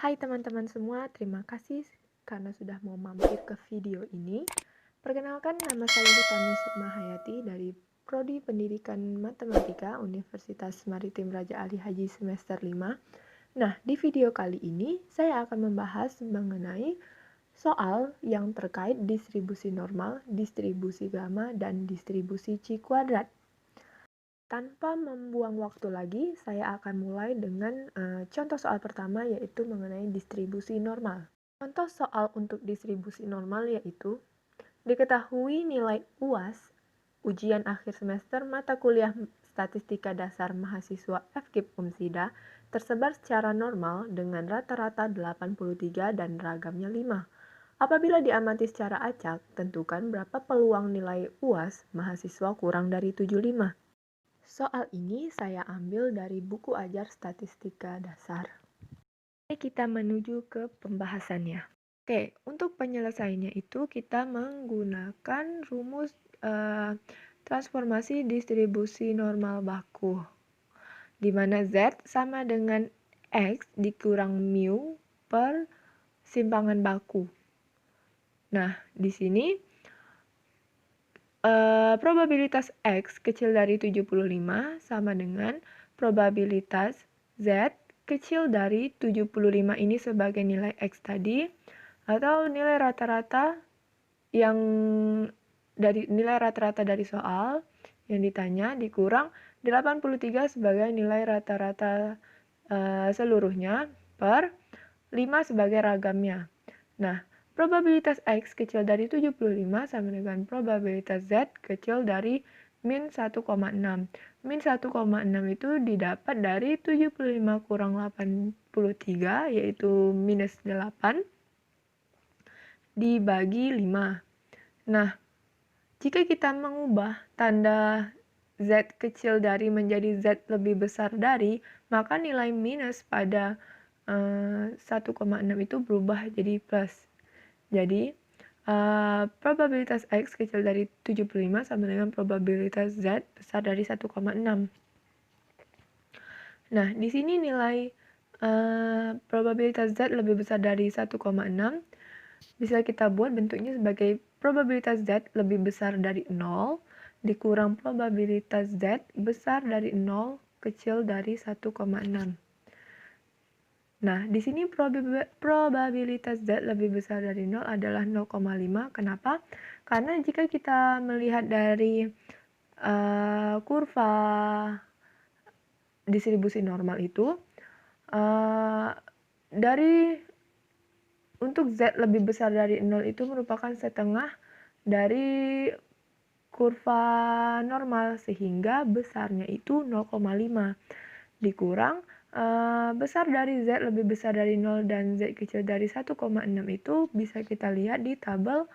Hai teman-teman semua, terima kasih karena sudah mau mampir ke video ini. Perkenalkan, nama saya Hutami Sukmahayati dari Prodi Pendidikan Matematika Universitas Maritim Raja Ali Haji semester 5. Nah, di video kali ini saya akan membahas mengenai soal yang terkait distribusi normal, distribusi gamma, dan distribusi C kuadrat. Tanpa membuang waktu lagi, saya akan mulai dengan contoh soal pertama, yaitu mengenai distribusi normal. Contoh soal untuk distribusi normal yaitu, diketahui nilai UAS, ujian akhir semester mata kuliah Statistika Dasar Mahasiswa FKIP Umsida, tersebar secara normal dengan rata-rata 83 dan ragamnya 5. Apabila diamati secara acak, tentukan berapa peluang nilai UAS mahasiswa kurang dari 75. Soal ini saya ambil dari buku ajar Statistika Dasar. Mari kita menuju ke pembahasannya. Oke, untuk penyelesaiannya itu kita menggunakan rumus transformasi distribusi normal baku, di mana Z sama dengan X dikurang mu per simpangan baku. Nah, di sini probabilitas X kecil dari 75 sama dengan probabilitas Z kecil dari 75 ini sebagai nilai X tadi, atau nilai rata-rata dari soal yang ditanya dikurang 83 sebagai nilai rata-rata seluruhnya per 5 sebagai ragamnya. Nah, probabilitas X kecil dari 75 sama dengan probabilitas Z kecil dari min 1,6. Min 1,6 itu didapat dari 75 kurang 83, yaitu minus 8, dibagi 5. Nah, jika kita mengubah tanda Z kecil dari menjadi Z lebih besar dari, maka nilai minus pada 1,6 itu berubah jadi plus. Jadi, probabilitas X kecil dari 75 sama dengan probabilitas Z besar dari 1,6. Nah, di sini nilai probabilitas Z lebih besar dari 1,6 bisa kita buat bentuknya sebagai probabilitas Z lebih besar dari 0 dikurang probabilitas Z besar dari 0 kecil dari 1,6. Nah, di sini probabilitas Z lebih besar dari 0 adalah 0,5. Kenapa? Karena jika kita melihat dari kurva distribusi normal itu, untuk Z lebih besar dari 0 itu merupakan setengah dari kurva normal, sehingga besarnya itu 0,5 dikurang besar dari Z lebih besar dari 0 dan Z kecil dari 1,6 itu bisa kita lihat di tabel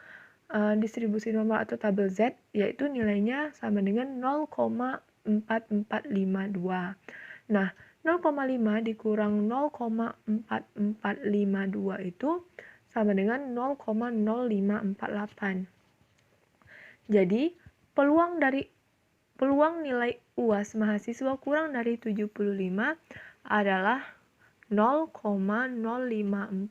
distribusi normal atau tabel Z, yaitu nilainya sama dengan 0,4452. Nah, 0,5 dikurang 0,4452 itu sama dengan 0,0548. Jadi, peluang nilai UAS mahasiswa kurang dari 75 adalah 0,0548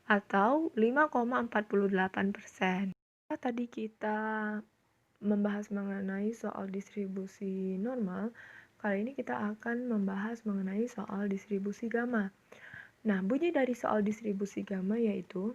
atau 5,48%. Tadi kita membahas mengenai soal distribusi normal, kali ini kita akan membahas mengenai soal distribusi gamma. Nah, bunyi dari soal distribusi gamma yaitu,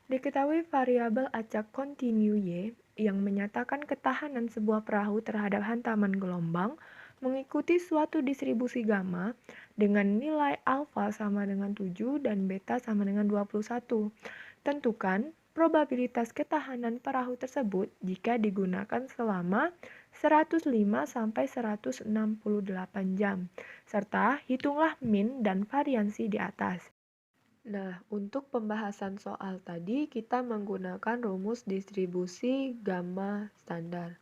diketahui variabel acak kontinu Y yang menyatakan ketahanan sebuah perahu terhadap hantaman gelombang mengikuti suatu distribusi gamma dengan nilai alfa sama dengan 7 dan beta sama dengan 21. Tentukan probabilitas ketahanan perahu tersebut jika digunakan selama 105 sampai 168 jam, serta hitunglah min dan variansi di atas. Nah, untuk pembahasan soal tadi kita menggunakan rumus distribusi gamma standar.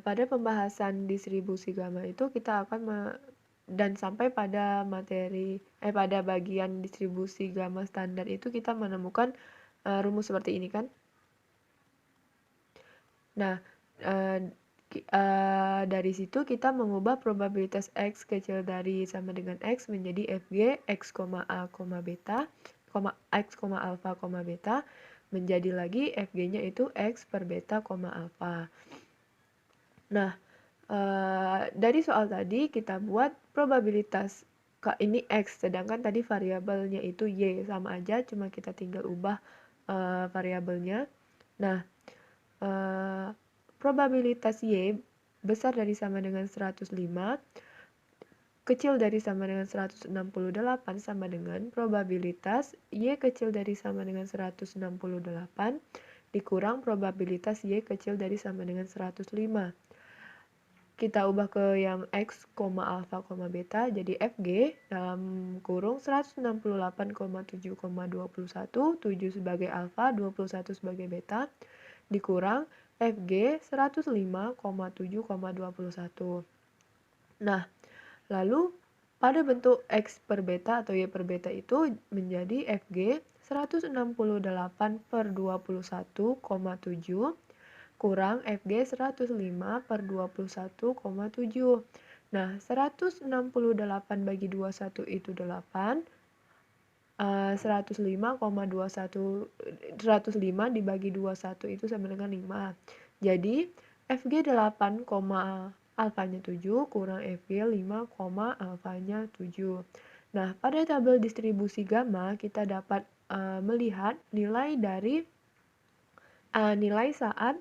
Pada pembahasan distribusi gamma itu kita akan dan sampai pada pada bagian distribusi gamma standar itu kita menemukan rumus seperti ini kan. Nah, Dari situ kita mengubah probabilitas X kecil dari sama dengan X menjadi Fg X, A, beta, X, alfa, beta, menjadi lagi Fg-nya itu X per beta, alfa. Nah, dari soal tadi kita buat probabilitas ini X, sedangkan tadi variabelnya itu Y, sama aja, cuma kita tinggal ubah variabelnya. Nah, probabilitas Y besar dari sama dengan 105, kecil dari sama dengan 168 sama dengan probabilitas Y kecil dari sama dengan 168 dikurang probabilitas Y kecil dari sama dengan 105. Kita ubah ke yang X, alfa, beta, jadi Fg dalam kurung 168,7,21, 7 sebagai alfa, 21 sebagai beta, dikurang Fg 105,7,21. Nah, lalu pada bentuk X per beta atau Y per beta itu menjadi Fg 168 per 21,7 kurang Fg 105 per 21,7. Nah, 168 bagi 21 itu 8. 105 dibagi 21 itu sama dengan 5. Jadi, Fg 8, alfanya 7 kurang Fg 5, alfanya 7. Nah, pada tabel distribusi gamma kita dapat melihat nilai dari nilai saat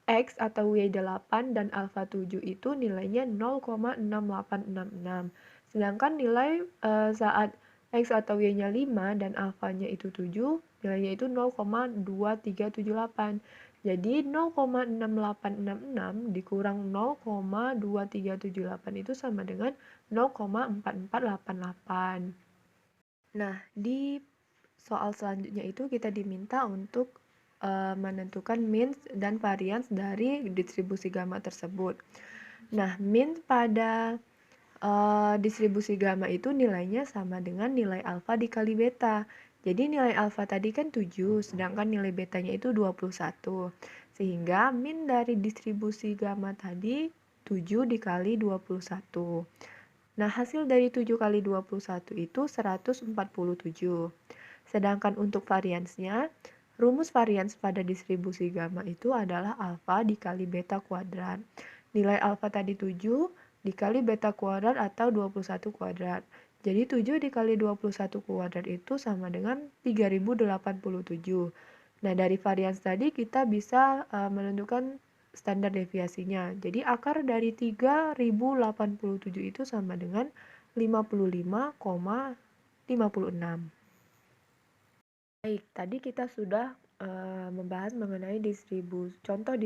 X atau Y8 dan alfa 7 itu nilainya 0,6866. Sedangkan nilai saat X atau Y-nya 5 dan alfanya itu 7, nilainya itu 0,2378. Jadi 0,6866 dikurang 0,2378 itu sama dengan 0,4488. Nah, di soal selanjutnya itu kita diminta untuk menentukan mean dan variance dari distribusi gamma tersebut. Nah, mean pada distribusi gamma itu nilainya sama dengan nilai alfa dikali beta. Jadi nilai alfa tadi kan 7, sedangkan nilai betanya itu 21. Sehingga mean dari distribusi gamma tadi 7 dikali 21. Nah, hasil dari 7 kali 21 itu 147. Sedangkan untuk variansnya, rumus varians pada distribusi gamma itu adalah alfa dikali beta kuadrat. Nilai alfa tadi 7 dikali beta kuadrat atau 21 kuadrat. Jadi 7 dikali 21 kuadrat itu sama dengan 3087. Nah, dari varians tadi kita bisa menentukan standar deviasinya. Jadi akar dari 3087 itu sama dengan 55,56. Baik, tadi kita sudah membahas mengenai contoh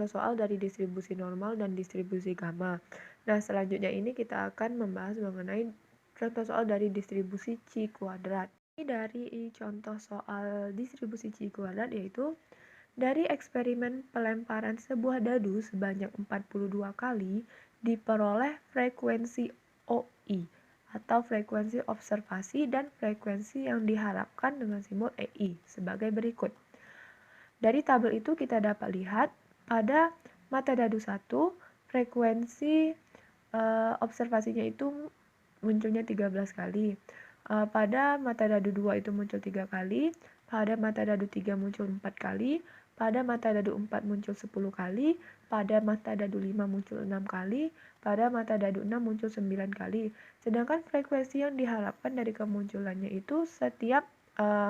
soal dari distribusi normal dan distribusi gamma. Nah, selanjutnya ini kita akan membahas mengenai contoh soal dari distribusi C kuadrat. Ini dari contoh soal distribusi C kuadrat yaitu dari eksperimen pelemparan sebuah dadu sebanyak 42 kali diperoleh frekuensi OI atau frekuensi observasi dan frekuensi yang diharapkan dengan simbol EI sebagai berikut. Dari tabel itu kita dapat lihat pada mata dadu 1 frekuensi observasinya itu munculnya 13 kali. Pada mata dadu 2 itu muncul 3 kali, pada mata dadu 3 muncul 4 kali, pada mata dadu 4 muncul 10 kali, pada mata dadu 5 muncul 6 kali, pada mata dadu 6 muncul 9 kali. Sedangkan frekuensi yang diharapkan dari kemunculannya itu setiap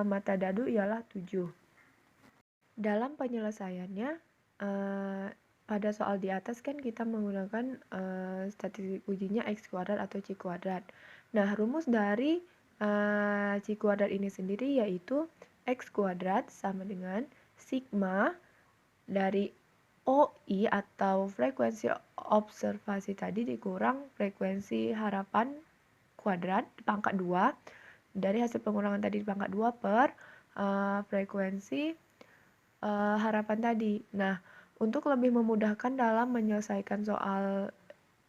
mata dadu ialah 7. Dalam penyelesaiannya, pada soal di atas kan kita menggunakan statistik ujinya X kuadrat atau C kuadrat. Nah, rumus dari C kuadrat ini sendiri yaitu X kuadrat sama dengan sigma dari OI atau frekuensi observasi tadi dikurang frekuensi harapan kuadrat pangkat 2 dari hasil pengurangan tadi pangkat 2 per frekuensi harapan tadi. Nah, untuk lebih memudahkan dalam menyelesaikan soal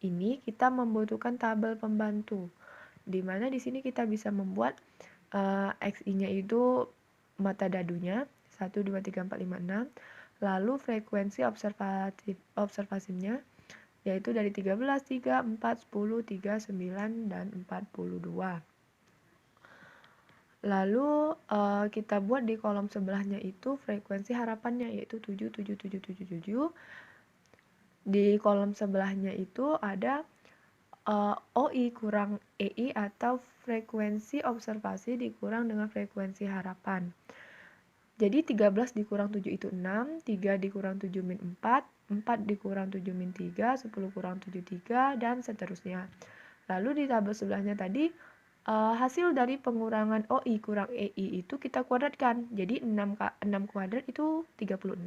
ini, kita membutuhkan tabel pembantu. Di mana di sini kita bisa membuat XI-nya itu mata dadunya 1, 2, 3, 4, 5, 6. Lalu frekuensi observasinya yaitu dari 13, 3, 4, 10, 3, 9, dan 42. Lalu kita buat di kolom sebelahnya itu frekuensi harapannya yaitu 7, 7, 7, 7, 7. Di kolom sebelahnya itu ada OI kurang EI atau frekuensi observasi dikurang dengan frekuensi harapan. Jadi 13 dikurang 7 itu 6, 3 dikurang 7 min 4, 4 dikurang 7 min 3, 10 kurang 7, 3, dan seterusnya. Lalu di tabel sebelahnya tadi, hasil dari pengurangan OI kurang EI itu kita kuadratkan. Jadi 6 kuadrat itu 36,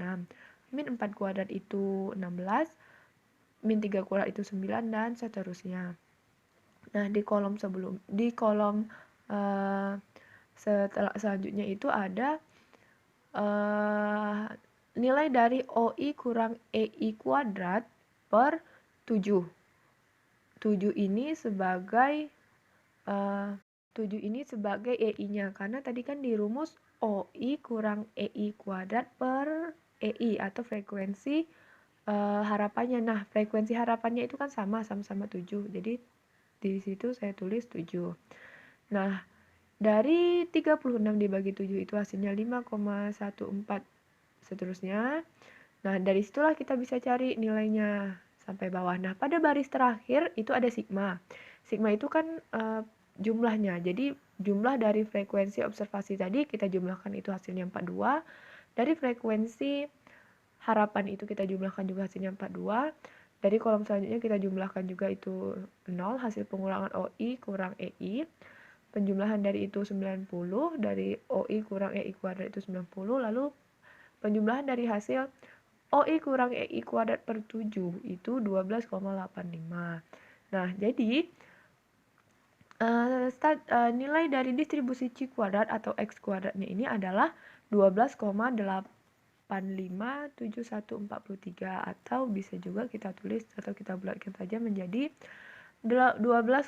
min 4 kuadrat itu 16, min 3 kuadrat itu 9, dan seterusnya. Nah, di kolom selanjutnya itu ada nilai dari OI kurang EI kuadrat per 7. 7 ini sebagai 7 ini sebagai EI-nya, karena tadi kan di rumus OI kurang EI kuadrat per EI atau frekuensi harapannya. Nah, frekuensi harapannya itu kan sama-sama 7. Jadi di situ saya tulis 7. Nah, dari 36 dibagi 7 itu hasilnya 5,14 seterusnya. Nah, dari situlah kita bisa cari nilainya sampai bawah. Nah, pada baris terakhir itu ada sigma. Sigma itu kan jumlahnya. Jadi, jumlah dari frekuensi observasi tadi kita jumlahkan itu hasilnya 42. Dari frekuensi harapan itu kita jumlahkan juga hasilnya 42. Dari kolom selanjutnya kita jumlahkan juga itu 0, hasil pengurangan OI kurang EI. Penjumlahan dari itu 90, dari OI kurang EI kuadrat itu 90, lalu penjumlahan dari hasil OI kurang EI kuadrat per 7 itu 12,85. Nah, jadi nilai dari distribusi C kuadrat atau X kuadratnya ini adalah 12,857143, atau bisa juga kita tulis atau kita bulatkan saja menjadi 12,86.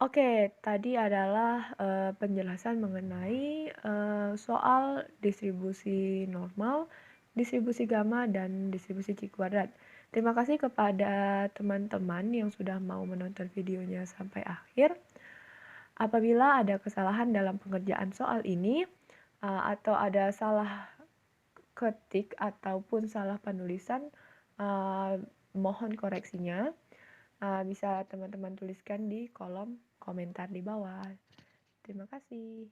Oke, tadi adalah penjelasan mengenai soal distribusi normal, distribusi gamma, dan distribusi C kuadrat. Terima kasih kepada teman-teman yang sudah mau menonton videonya sampai akhir. Apabila ada kesalahan dalam pengerjaan soal ini, atau ada salah ketik ataupun salah penulisan, mohon koreksinya. Bisa teman-teman tuliskan di kolom komentar di bawah. Terima kasih.